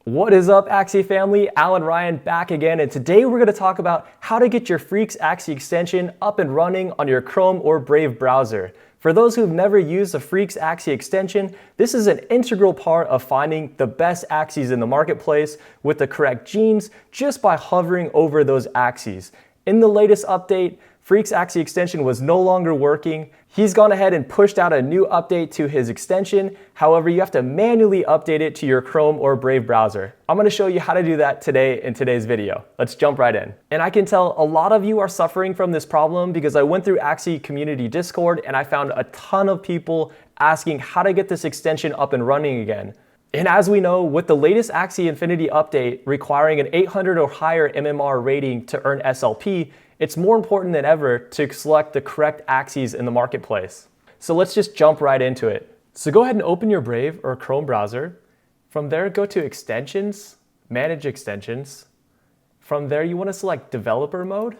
What is up, Axie family? Allan Ryan back again, and today we're going to talk about how to get your Freak Axie extension up and running on your Chrome or Brave browser. For those who've never used a Freak Axie extension, this is an integral part of finding the best Axies in the marketplace with the correct genes just by hovering over those Axies. In the latest update, Freak Axie extension was no longer working. He's gone ahead and pushed out a new update to his extension. However, you have to manually update it to your Chrome or Brave browser. I'm going to show you how to do that today in today's video. Let's jump right in. And I can tell a lot of you are suffering from this problem because I went through Axie community Discord and I found a ton of people asking how to get this extension up and running again. And as we know, with the latest Axie Infinity update requiring an 800 or higher MMR rating to earn SLP, it's more important than ever to select the correct Axies in the marketplace. So let's just jump right into it. So go ahead and open your Brave or Chrome browser. From there, go to Extensions, Manage Extensions. From there, you want to select Developer Mode,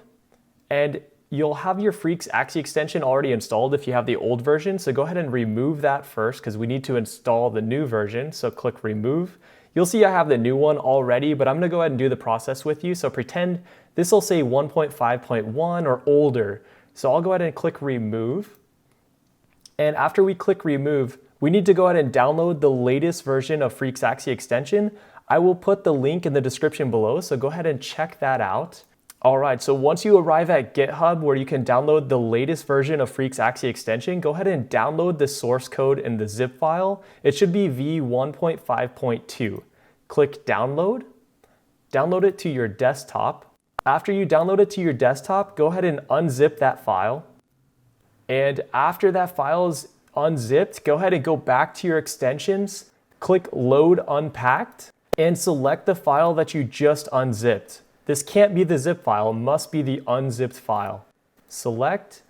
and you'll have your Freak Axie extension already installed if you have the old version. So go ahead and remove that first because we need to install the new version. So click Remove. You'll see I have the new one already, but I'm going to go ahead and do the process with you. So pretend this will say 1.5.1 or older. So I'll go ahead and click Remove. And after we click Remove, we need to go ahead and download the latest version of Freak Axie extension. I will put the link in the description below, so go ahead and check that out. All right, so once you arrive at GitHub where you can download the latest version of Freak Axie extension, go ahead and download the source code in the zip file. It should be v1.5.2. Click Download. Download it to your desktop. After you download it to your desktop, go ahead and unzip that file. And after that file is unzipped, go ahead and go back to your extensions, click Load Unpacked, and select the file that you just unzipped. This can't be the zip file, it must be the unzipped file. Select,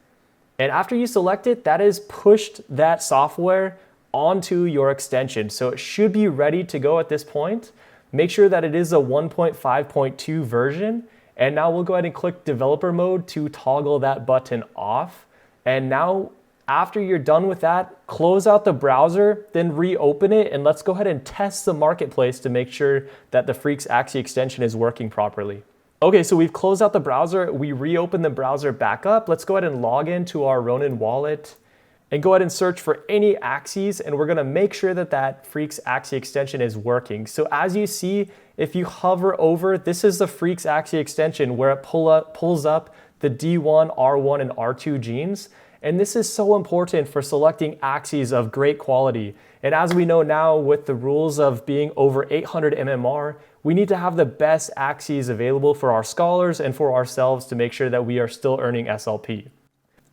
and after you select it, that is pushed that software onto your extension. So it should be ready to go at this point. Make sure that it is a 1.5.2 version. And now we'll go ahead and click Developer Mode to toggle that button off. And now, after you're done with that, close out the browser, then reopen it, and let's go ahead and test the marketplace to make sure that the Freak Axie extension is working properly. Okay, so we've closed out the browser, we reopen the browser back up. Let's go ahead and log into our Ronin wallet and go ahead and search for any Axies, and we're gonna make sure that that Freak Axie extension is working. So as you see, if you hover over, this is the Freak Axie extension where it pulls up the D1, R1, and R2 genes. And this is so important for selecting Axies of great quality. And as we know now, with the rules of being over 800 MMR, we need to have the best Axies available for our scholars and for ourselves to make sure that we are still earning SLP.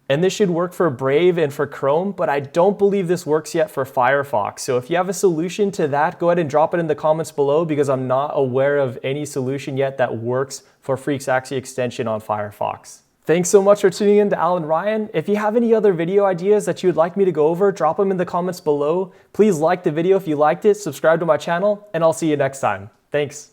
And this should work for Brave and for Chrome, but I don't believe this works yet for Firefox. So if you have a solution to that, go ahead and drop it in the comments below because I'm not aware of any solution yet that works for Freak Axie extension on Firefox. Thanks so much for tuning in to Allan Ryan. If you have any other video ideas that you would like me to go over, drop them in the comments below. Please like the video if you liked it, subscribe to my channel, and I'll see you next time. Thanks.